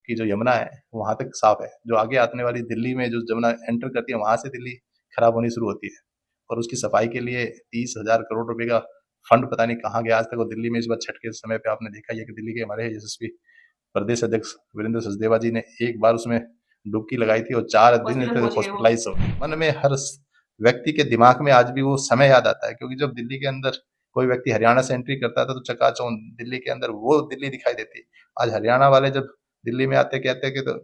की जो यमुना है वहां तक साफ है, जो आगे आने वाली दिल्ली में जो यमुना एंटर करती है वहां से दिल्ली खराब होनी शुरू होती है। और उसकी सफाई के लिए 30,000 करोड़ रुपए का फंड पता नहीं कहाँ गया आज तक। और दिल्ली में इस बार छठ के समय पे आपने देखा ही है कि दिल्ली के हमारे यशस्वी प्रदेश अध्यक्ष वीरेंद्र सचदेवा जी ने एक बार उसमें डुबकी लगाई थी और 4 दिन हॉस्पिटल पहुंच गए वो। हॉस्पिटलाइज हो गए। मन में हर व्यक्ति के दिमाग में आज भी वो समय याद आता है, क्योंकि जब दिल्ली के अंदर कोई व्यक्ति हरियाणा से एंट्री करता था तो चकाचौंध दिल्ली के अंदर वो दिल्ली दिखाई देती। आज हरियाणा वाले जब दिल्ली में आते कहते हैं कि तो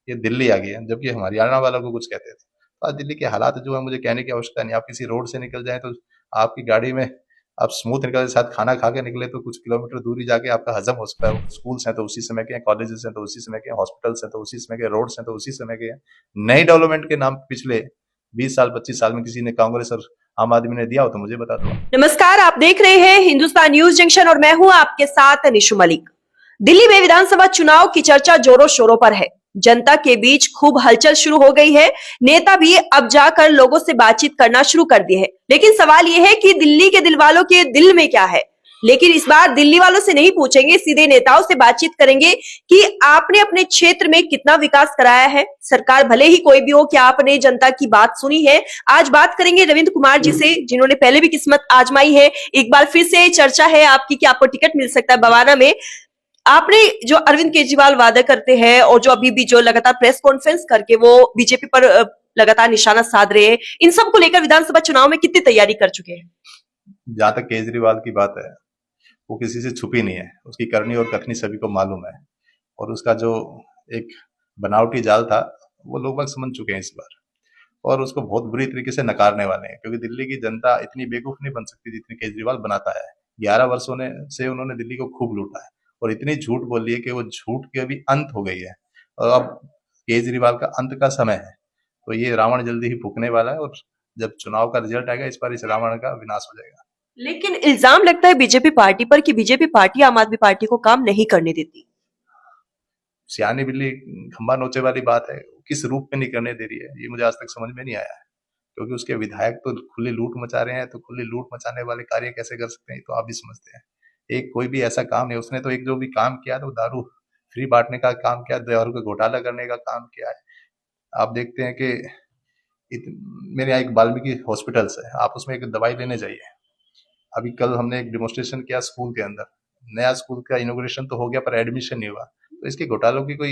ये दिल्ली आ गई है, जबकि हम हरियाणा वालों को कुछ कहते थे। तो आज दिल्ली के हालात जो है मुझे कहने की आवश्यकता नहीं। आप किसी रोड से निकल जाए तो आपकी गाड़ी में आप स्मूथ निकल, साथ खाना खा के निकले तो कुछ किलोमीटर दूरी जाके आपका हजम हो सकता है। स्कूल्स हैं तो उसी समय के हैं, कॉलेजेस हैं तो उसी समय के हैं, हॉस्पिटल्स हैं तो उसी समय के, रोड्स हैं तो उसी समय के हैं। नई डेवलपमेंट के नाम पिछले 20 साल 25 साल में किसी ने कांग्रेस और आम आदमी ने दिया हो तो मुझे बता दो। नमस्कार, आप देख रहे हैं हिंदुस्तान न्यूज जंक्शन और मैं हूं आपके साथ निशु मलिक। दिल्ली में विधानसभा चुनाव की चर्चा जोरों शोरों पर है। जनता के बीच खूब हलचल शुरू हो गई है। नेता भी अब जाकर लोगों से बातचीत करना शुरू कर दिए हैं। लेकिन सवाल यह है कि दिल्ली के दिल वालों के दिल में क्या है। लेकिन इस बार दिल्ली वालों से नहीं पूछेंगे, सीधे नेताओं से बातचीत करेंगे कि आपने अपने क्षेत्र में कितना विकास कराया है। सरकार भले ही कोई भी हो, क्या आपने जनता की बात सुनी है। आज बात करेंगे रविंद्र कुमार जी से, जिन्होंने पहले भी किस्मत आजमाई है। एक बार फिर से चर्चा है आपकी कि आपको टिकट मिल सकता है बवाना में। आपने जो अरविंद केजरीवाल वादा करते हैं और जो अभी भी जो लगातार प्रेस कॉन्फ्रेंस करके वो बीजेपी पर लगातार निशाना साध रहे हैं, इन सब को लेकर विधानसभा चुनाव में कितनी तैयारी कर चुके हैं? जहां तक केजरीवाल की बात है वो किसी से छुपी नहीं है, उसकी करनी और कथनी सभी को मालूम है। और उसका जो एक बनावटी जाल था वो लोग बाग समझ चुके हैं इस बार, और उसको बहुत बुरी तरीके से नकारने वाले हैं। क्योंकि दिल्ली की जनता इतनी बेवकूफ नहीं बन सकती जितनी केजरीवाल बनाता है। 11 वर्षों ने से उन्होंने दिल्ली को खूब लूटा है और इतनी झूठ बोली है कि वो झूठ की अभी अंत हो गई है। और अब केजरीवाल का अंत का समय है, तो ये रावण जल्दी ही फूकने वाला है। और जब चुनाव का रिजल्ट आएगा इस बार इस रावण का विनाश हो जाएगा। लेकिन इल्जाम लगता है बीजेपी पार्टी पर कि बीजेपी पार्टी आम आदमी पार्टी को काम नहीं करने देती। सियानी बिल्ली खंबा नोचे वाली बात है, किस रूप में नहीं करने दे रही है ये मुझे आज तक समझ में नहीं आया है। क्योंकि उसके विधायक तो खुली लूट मचा रहे हैं, तो खुली लूट मचाने वाले कार्य कैसे कर सकते हैं तो आप भी समझते हैं। एक कोई भी ऐसा काम नहीं, उसने तो एक जो भी काम किया तो दारू फ्री बांटने का काम किया, दारू का घोटाला करने का काम किया है। आप देखते हैं कि इत, मेरे यहाँ एक वाल्मीकि हॉस्पिटल्स है, आप उसमें एक दवाई लेने जाइए। अभी कल हमने एक डेमोस्ट्रेशन किया स्कूल के अंदर, नया स्कूल का इनोग्रेशन तो हो गया पर एडमिशन नहीं हुआ। तो इसके घोटालों की कोई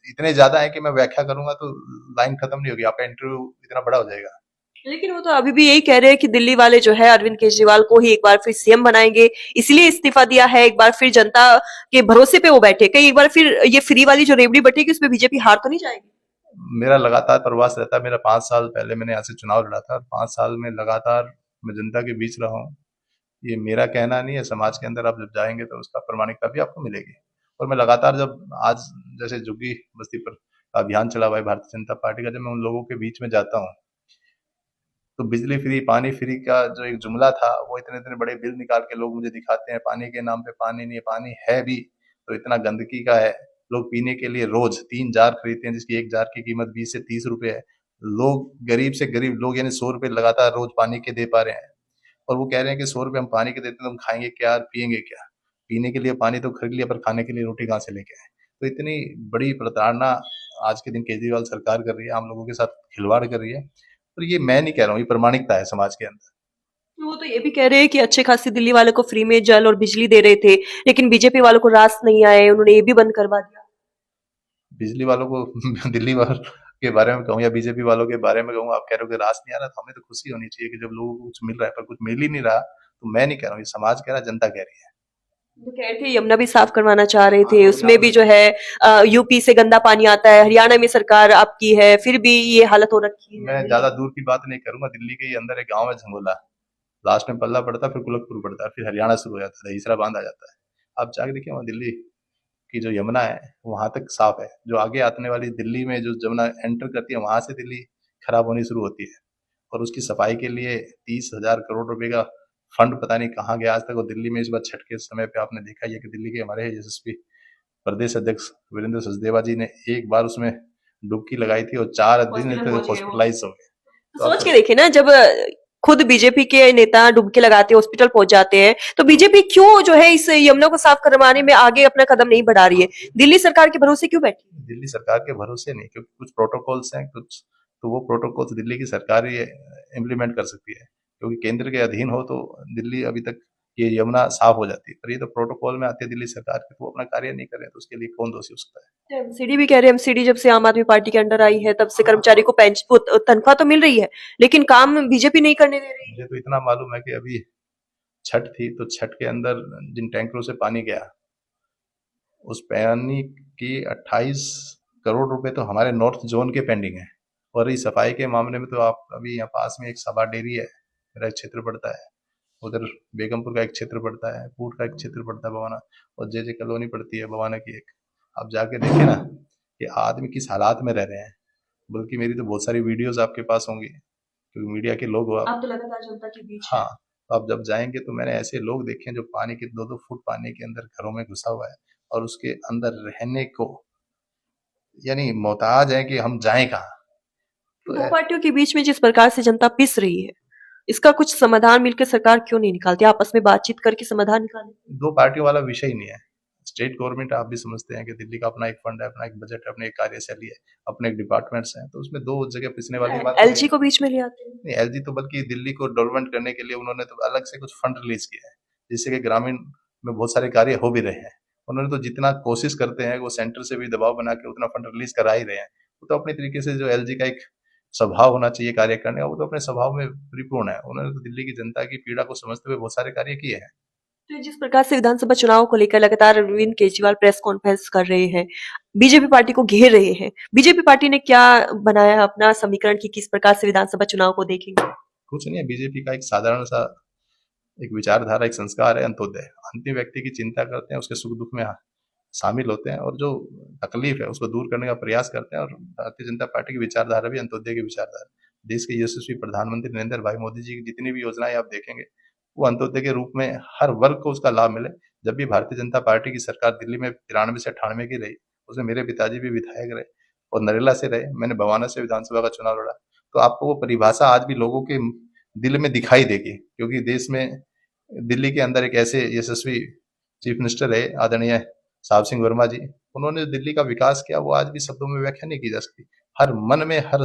इतने ज्यादा है कि मैं व्याख्या करूंगा तो लाइन खत्म नहीं होगी, आपका इंटरव्यू इतना बड़ा हो जाएगा। लेकिन वो तो अभी भी यही कह रहे हैं कि दिल्ली वाले जो है अरविंद केजरीवाल को ही एक बार फिर सीएम बनाएंगे, इसलिए इस्तीफा दिया है। एक बार फिर जनता के भरोसे पे वो बैठे, कहीं एक बार फिर ये फ्री वाली जो रेवड़ी बटेगी उसमें बीजेपी हार तो नहीं जाएगी? मेरा लगातार प्रवास रहता है। मेरा 5 साल पहले मैंने यहाँ से चुनाव लड़ा था, 5 साल में लगातार मैं जनता के बीच रहा हूँ। ये मेरा कहना नहीं है, समाज के अंदर आप जब जाएंगे तो उसका प्रमाणिकता भी आपको मिलेगी। और मैं लगातार जब आज जैसे झुग्गी बस्ती पर अभियान चला हुआ है भारतीय जनता पार्टी का, जब मैं उन लोगों के बीच में जाता हूँ तो बिजली फ्री पानी फ्री का जो एक जुमला था वो इतने इतने बड़े बिल निकाल के लोग मुझे दिखाते हैं। पानी के नाम पे पानी नहीं है, पानी है भी तो इतना गंदगी का है। लोग पीने के लिए रोज 3 जार खरीदते हैं जिसकी एक जार की कीमत 20 से 30 रुपए है। लोग गरीब से गरीब लोग यानी 100 रुपए लगातार रोज पानी के दे पा रहे हैं। और वो कह रहे हैं कि 100 रुपए हम पानी के देते हैं तो हम खाएंगे क्या और पियेंगे क्या। पीने के लिए पानी तो खरीद लिया पर खाने के लिए रोटी कहाँ से लेके आए। तो इतनी बड़ी प्रताड़ना आज के दिन केजरीवाल सरकार कर रही है, आम लोगों के साथ खिलवाड़ कर रही है। और ये मैं नहीं कह रहा हूँ, ये प्रमाणिकता है समाज के अंदर। वो तो ये भी कह रहे हैं कि अच्छे खासे दिल्ली वालों को फ्री में जल और बिजली दे रहे थे, लेकिन बीजेपी वालों को रास नहीं आए, उन्होंने ये भी बंद करवा दिया। बिजली वालों को दिल्ली वालों के बारे में कहूँ या बीजेपी वालों के बारे में कहूँ, आप कह रहे हो कि रास नहीं आ रहा, तो हमें तो खुशी होनी चाहिए कि जब लोगों को कुछ मिल रहा है, पर कुछ मिल ही नहीं रहा। तो मैं नहीं कह रहा हूँ, ये समाज कह रहा है, जनता कह रही है। वो कह रहे थे यमुना भी साफ करवाना चाह रहे हाँ थे, तो उसमें भी जो है यूपी से गंदा पानी आता है। हरियाणा में सरकार आपकी है, फिर भी ये हालत हो रखी है। मैं ज्यादा दूर की बात नहीं करूंगा। दिल्ली के ही अंदर एक गाँव है झंगोला, लास्ट में पल्ला पड़ता है, फिर कुलकपुर पड़ता है, फिर हरियाणा शुरू हो जाता है, तीसरा बांध आ जाता है। आप जाके देखिए वहाँ दिल्ली की जो यमुना है वहां तक साफ है, जो आगे आने वाली दिल्ली में जो यमुना एंटर करती है वहां से दिल्ली खराब होनी शुरू होती है। और उसकी सफाई के लिए 30,000 करोड़ रुपए का फंड पता नहीं कहाँ गया आज तक। और दिल्ली में इस बार छठ के समय पे आपने देखा ही है कि दिल्ली के हमारे यशस्वी प्रदेश अध्यक्ष वीरेंद्र सचदेवा जी ने एक बार उसमें डुबकी लगाई थी और 4 दिन हॉस्पिटल पहुंच गए वो। हॉस्पिटलाइज हो गए। तो तो आप सोच के देखिए ना, जब खुद बीजेपी के नेता डुबकी लगाते हॉस्पिटल पहुंच जाते हैं, तो बीजेपी क्यों जो है इस यमुना को साफ करवाने में आगे अपना कदम नहीं बढ़ा रही है? दिल्ली सरकार के भरोसे क्यों बैठी है? दिल्ली सरकार के भरोसे नहीं, क्योंकि कुछ प्रोटोकॉल्स हैं, कुछ तो वो प्रोटोकॉल्स दिल्ली की सरकार ही इम्प्लीमेंट कर सकती है, क्योंकि केंद्र के अधीन हो तो दिल्ली अभी तक ये यमुना साफ हो जाती है, पर ये तो प्रोटोकॉल में आती है दिल्ली सरकार की, तो वो अपना कार्य नहीं कर रहे, तो उसके लिए कौन दोषी हो सकता है? एमसीडी भी कह रहे हैं, एमसीडी जब से आम आदमी पार्टी के अंडर आई है तब से कर्मचारी को तनख्वाह तो मिल रही है, लेकिन काम बीजेपी नहीं करने दे रही है। मुझे तो इतना मालूम है कि अभी छठ थी, तो छठ के अंदर जिन टैंकरों से पानी गया, उस पानी की 28 करोड़ रुपए तो हमारे नॉर्थ जोन के पेंडिंग है। और इस सफाई के मामले में तो आप अभी यहाँ पास में एक सभा डेयरी है, मेरा एक क्षेत्र पड़ता है, उधर बेगमपुर का एक क्षेत्र पड़ता है, पूट का एक क्षेत्र पड़ता है बवाना, और जे कॉलोनी पड़ती है बवाना की एक। आप जाके देखें ना कि आदमी किस हालात में रह रहे हैं, बल्कि मेरी तो बहुत सारी वीडियोस आपके पास होंगी, क्योंकि मीडिया के लोग हो आप। तो लगातार जनता के बीच हाँ, तो आप जब जाएंगे तो मैंने ऐसे लोग देखे हैं जो पानी के 2-2 फुट पानी के अंदर घरों में घुसा हुआ है, और उसके अंदर रहने को यानी मोहताज है कि हम जाएं कहाँ। तो दो पार्टियों के बीच में जिस प्रकार से जनता पिस रही है, इसका कुछ समाधान मिलकर सरकार क्यों नहीं निकालती? आपस में बातचीत करके समाधान निकाले। दो पार्टियों वाला विषय ही नहीं है। स्टेट गवर्नमेंट आप भी समझते हैं कि दिल्ली का अपना एक फंड है, अपना एक बजट है, अपनी एक कार्यशैली है, अपने एक डिपार्टमेंट्स हैं, तो उसमें दो जगह पिसने वाली बात नहीं एलजी है। को बीच में ले आते हैं। नहीं, एलजी तो बल्कि दिल्ली को डेवलपमेंट करने के लिए उन्होंने तो अलग से कुछ फंड रिलीज किया है, जिससे कि ग्रामीण में बहुत सारे कार्य हो भी रहे हैं। उन्होंने तो जितना कोशिश करते हैं वो सेंटर से भी दबाव बना के उतना फंड रिलीज करा ही रहे हैं। वो तो अपने तरीके से जो एलजी का एक स्वभाव होना चाहिए कार्य करने का, वो तो अपने स्वभाव में परिपूर्ण है। उन्होंने तो दिल्ली की जनता की पीड़ा को समझते हुए बहुत सारे कार्य किए हैं। तो जिस प्रकार से विधानसभा चुनाव को लेकर लगातार अरविंद केजरीवाल प्रेस कॉन्फ्रेंस कर रहे हैं, बीजेपी पार्टी को घेर रहे हैं, बीजेपी पार्टी ने क्या बनाया अपना समीकरण की किस प्रकार से विधानसभा चुनाव को देखेंगे? कुछ नहीं है, बीजेपी का एक साधारण सा एक विचारधारा, एक संस्कार है अंत्योदय। अंतिम व्यक्ति की चिंता करते हैं, उसके सुख दुख में शामिल होते हैं, और जो तकलीफ है उसको दूर करने का प्रयास करते हैं। और भारतीय जनता पार्टी की विचारधारा भी अंत्योदय की विचारधारा। देश के यशस्वी प्रधानमंत्री नरेंद्र भाई मोदी जी की जितनी भी योजनाएं आप देखेंगे, वो अंत्योदय के रूप में हर वर्ग को उसका लाभ मिले। जब भी भारतीय जनता पार्टी की सरकार दिल्ली में 93 से 98 की रही, उसमें मेरे पिताजी भी विधायक रहे और नरेला से रहे, मैंने बवाना से विधानसभा का चुनाव लड़ा। तो आपको वो परिभाषा आज भी लोगों के दिल में दिखाई देगी, क्योंकि देश में दिल्ली के अंदर एक ऐसे यशस्वी चीफ मिनिस्टर है आदरणीय साहब सिंह वर्मा जी। उन्होंने जो दिल्ली का विकास किया वो आज भी शब्दों में व्याख्या नहीं की जा सकती। हर मन में, हर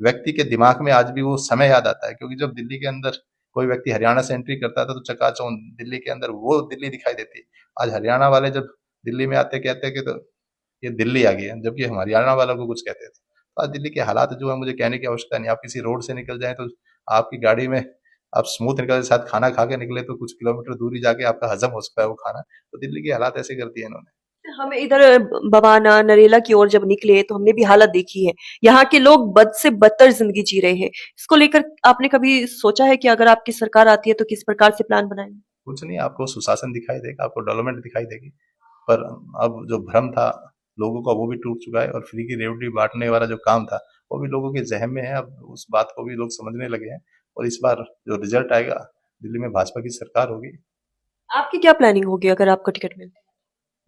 व्यक्ति के दिमाग में आज भी वो समय याद आता है, क्योंकि जब दिल्ली के अंदर कोई व्यक्ति हरियाणा से एंट्री करता था तो चकाचौंध दिल्ली के अंदर वो दिल्ली दिखाई देती। आज हरियाणा वाले जब दिल्ली में आते कहते कि तो ये दिल्ली आ गई है, जबकि हम हरियाणा वालों को कुछ कहते थे। तो आज दिल्ली के हालात जो है, मुझे कहने की आवश्यकता नहीं। आप किसी रोड से निकल जाए तो आपकी गाड़ी में आप स्मूथ निकल, साथ खाना खा के निकले तो कुछ किलोमीटर दूरी जाके आपका हजम हो सकता है वो खाना। तो दिल्ली की हालात ऐसे कर दिए इन्होंने। हमें इधर बवाना नरेला की ओर जब निकले तो हमने भी हालत देखी है। यहाँ के लोग बद से बदतर जिंदगी जी रहे हैं। इसको लेकर आपने कभी सोचा है कि अगर आपकी सरकार आती है तो किस प्रकार से प्लान बनाएंगे? कुछ नहीं, आपको सुशासन दिखाई देगा, आपको डेवलपमेंट दिखाई देगी, पर अब जो भ्रम था लोगों का वो भी टूट चुका है, और फ्री की रेवड़ी बांटने वाला जो काम था वो भी लोगों के जहन में है। अब उस बात को भी लोग समझने लगे हैं, और इस बार जो रिजल्ट आएगा, दिल्ली में भाजपा की सरकार होगी। आपकी क्या प्लानिंग होगी अगर आपको टिकट मिलती है?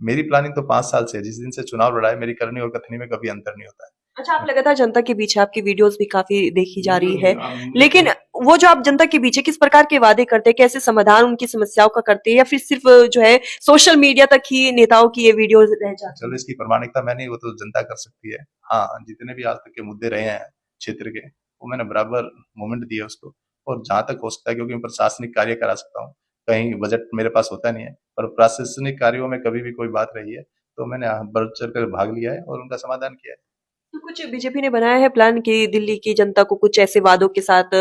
मेरी प्लानिंग तो 5 साल से है, जिस दिन से चुनाव लड़ा है, मेरी करनी और कथनी में कभी अंतर नहीं होता है। अच्छा, आप लगातार जनता के बीच है, आपकी वीडियोस भी काफी देखी जा रही है, लेकिन वो जो आप जनता के बीच है, किस प्रकार के वादे करते हैं, कैसे समाधान उनकी समस्याओं का करते हैं, या फिर सिर्फ जो है सोशल मीडिया तक ही नेताओं की ये वीडियोस रह जाती है? चलो, इसकी प्रामाणिकता मैं नहीं, वो तो जनता कर सकती है। हाँ, जितने भी आज तक के मुद्दे रहे हैं क्षेत्र के, वो मैंने बराबर मोमेंट दिया उसको, और जहां तक हो सकता है, क्योंकि मैं प्रशासनिक कार्य करा सकता हूँ, कहीं बजट मेरे पास होता नहीं है, पर प्रशासनिक कार्यों में कभी भी कोई बात रही है तो मैंने बढ़ चढ़ कर भाग लिया है और उनका समाधान किया है। तो कुछ बीजेपी ने बनाया है प्लान कि दिल्ली की जनता को कुछ ऐसे वादों के साथ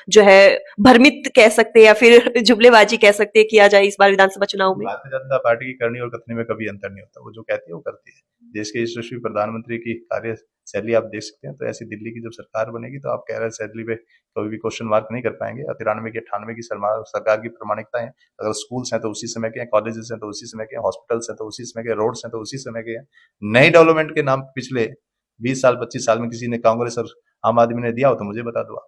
जो है भ्रमित कह सकते हैं या फिर जुमलेबाजी कह सकते हैं किया जाए इस बार विधानसभा चुनाव में? भारतीय जनता पार्टी की करनी और कथनी में कभी अंतर नहीं होता। वो जो कहती है वो करती है। देश के यशस्वी प्रधानमंत्री की कार्यशैली आप देख सकते हैं, तो ऐसी दिल्ली की जब सरकार बनेगी तो आप कार्यशैली पे कभी भी क्वेश्चन मार्क नहीं कर पाएंगे। 93 की 98 की सरकार की प्रामाणिकता है। अगर स्कूल्स हैं तो उसी समय के हैं, कॉलेजेस हैं तो उसी समय के हैं, हॉस्पिटल्स हैं तो उसी समय के, रोड्स हैं तो उसी समय के हैं। नई डेवलपमेंट के नाम पिछले 20 साल 25 साल में किसी ने कांग्रेस और आम आदमी ने दिया हो तो मुझे बता दो आप।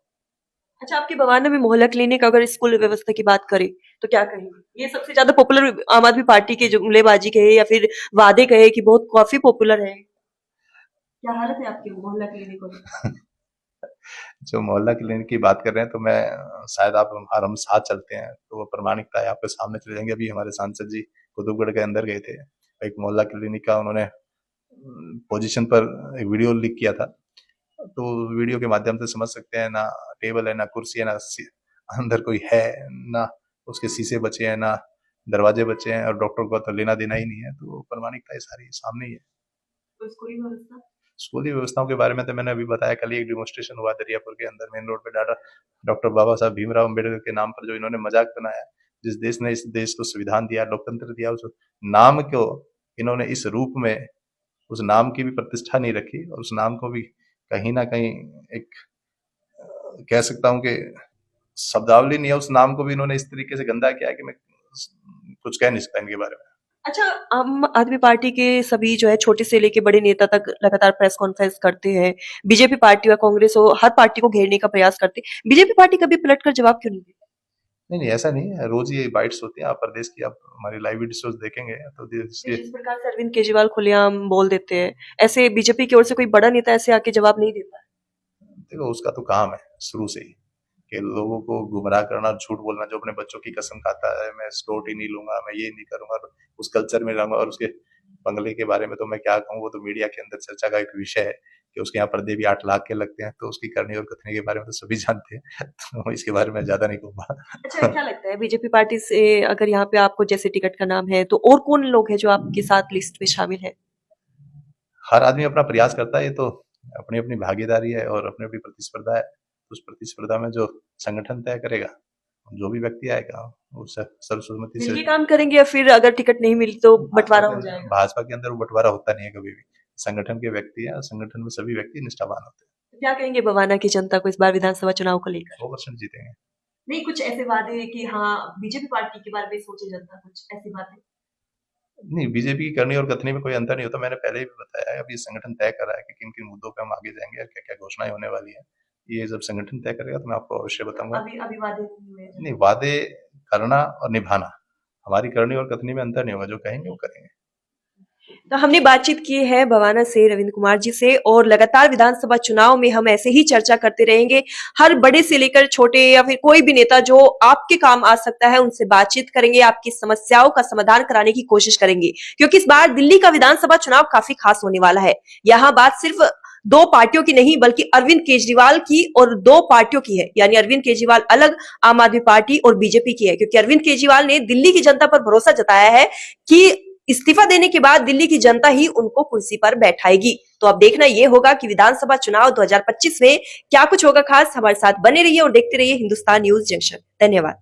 अच्छा, आपके बवाना में मोहल्ला क्लिनिक अगर स्कूल व्यवस्था की बात करें तो क्या कहेंगे? ये सबसे ज्यादा पॉपुलर आम आदमी पार्टी के जुमलेबाजी कहे या फिर वादे कहे कि बहुत काफी पॉपुलर है। क्या हालत है आपके मोहल्ला क्लिनिक की? जो मोहल्ला क्लिनिक की बात कर रहे हैं तो मैं शायद आप हम साथ चलते हैं तो वो प्रामाणिकता है आपके सामने चले जाएंगे। अभी हमारे सांसद जी कुतुबगढ़ के अंदर गए थे, एक मोहल्ला क्लिनिक का उन्होंने पोजीशन पर एक वीडियो लीक किया था। तो वीडियो के माध्यम से समझ सकते हैं, ना टेबल है, ना कुर्सी है, ना अंदर कोई है, ना उसके शीशे बचे हैं, ना दरवाजे बचे हैं, और डॉक्टर को तो लेना देना ही नहीं है। तो प्रामाणिकता ये सारी सामने ही है। तो स्कूली व्यवस्था स्कूली व्यवस्थाओं के बारे में तो मैंने अभी बताया, कल ही एक डेमोन्स्ट्रेशन हुआ दरियापुर के अंदर मेन रोड पे डॉक्टर बाबा साहब भीमराव अम्बेडकर के नाम पर जो इन्होंने मजाक बनाया। जिस देश ने इस देश को संविधान दिया, लोकतंत्र दिया, उस नाम को इन्होंने इस रूप में, उस नाम की भी प्रतिष्ठा नहीं रखी, और उस नाम को भी कहीं ना कहीं एक कह सकता हूं कि शब्दावली नहीं है, उस नाम को भी इन्होंने इस तरीके से गंदा किया है कि मैं कुछ कह नहीं सकता इनके बारे में। अच्छा, आम आदमी पार्टी के सभी जो है छोटे से लेके बड़े नेता तक लगातार प्रेस कॉन्फ्रेंस करते हैं। बीजेपी पार्टी और कांग्रेस हो, हर पार्टी को घेरने का प्रयास करते हैं। बीजेपी पार्टी कभी पलटकर जवाब क्यों नहीं देती? नहीं नहीं, ऐसा नहीं है, रोज ये बाइट्स होती हैं। आप प्रदेश की, आप हमारी लाइव वीडियोस देखेंगे तो जिस प्रकार से अरविंद केजरीवाल खुलेआम बोल देते हैं, ऐसे बीजेपी की ओर से कोई बड़ा नेता ऐसे आके जवाब नहीं देता है। देखो उसका तो काम है शुरू से ही कि लोगों को गुमराह करना, झूठ बोलना। जो अपने बच्चों की कसम खाता है, मैं स्टोटी नहीं लूंगा, मैं ये नहीं करूंगा, उस कल्चर में रहूंगा। और उसके बंगले के बारे में तो मैं क्या कहूँ, वो तो मीडिया के अंदर चर्चा का एक विषय है कि उसके यहाँ पर्दे भी 8 लाख के लगते हैं। तो उसकी करनी और कथनी के बारे में तो सभी जानते हैं, तो इसके बारे में ज्यादा नहीं कहूंगा। अच्छा, क्या लगता है बीजेपी पार्टी से अगर यहाँ पे आपको जैसे टिकट का नाम है तो और कौन लोग हैं जो आपके साथ लिस्ट में शामिल है? हर आदमी अपना प्रयास करता है, ये तो अपनी अपनी भागीदारी है और अपनी अपनी प्रतिस्पर्धा है। तो उस प्रतिस्पर्धा में जो संगठन तय करेगा, जो भी व्यक्ति आएगा, वो सर्वसम्मति से मिलके काम करेंगे या फिर अगर टिकट नहीं मिली तो बंटवारा हो जाएगा? भाजपा के अंदर वो बंटवारा होता नहीं है कभी भी। संगठन के व्यक्ति है, संगठन में सभी व्यक्ति निष्ठावान होते हैं। क्या कहेंगे बवाना की जनता को इस बार विधानसभा चुनाव को लेकर? 100% जीतेंगे। नहीं, कुछ ऐसे वादे कि हाँ बीजेपी पार्टी के बारे में सोचे जनता, कुछ ऐसी बातें? नहीं, बीजेपी की करनी और कथनी में कोई अंतर नहीं होता। मैंने पहले भी बताया है, अभी संगठन तय कर रहा है कि किन किन मुद्दों पे हम आगे जाएंगे और क्या क्या घोषणाएं होने वाली है। ये जब संगठन तय करेगा तो मैं आपको अवश्य बताऊंगा। अभी वादे नहीं हुए हैं। नहीं, वादे करना और निभाना, हमारी करनी और कथनी में अंतर नहीं होगा। जो कहेंगे वो करेंगे। तो हमने बातचीत की है बवाना से रविंद्र कुमार जी से, और लगातार विधानसभा चुनाव में हम ऐसे ही चर्चा करते रहेंगे। हर बड़े से लेकर छोटे या फिर कोई भी नेता जो आपके काम आ सकता है उनसे बातचीत करेंगे, आपकी समस्याओं का समाधान कराने की कोशिश करेंगे, क्योंकि इस बार दिल्ली का विधानसभा चुनाव काफी खास होने वाला है। यहाँ बात सिर्फ दो पार्टियों की नहीं बल्कि अरविंद केजरीवाल की और दो पार्टियों की है, यानी अरविंद केजरीवाल अलग, आम आदमी पार्टी और बीजेपी की है। क्योंकि अरविंद केजरीवाल ने दिल्ली की जनता पर भरोसा जताया है कि इस्तीफा देने के बाद दिल्ली की जनता ही उनको कुर्सी पर बैठाएगी। तो अब देखना यह होगा कि विधानसभा चुनाव 2025 में क्या कुछ होगा खास। हमारे साथ बने रहिए और देखते रहिए हिंदुस्तान न्यूज जंक्शन। धन्यवाद।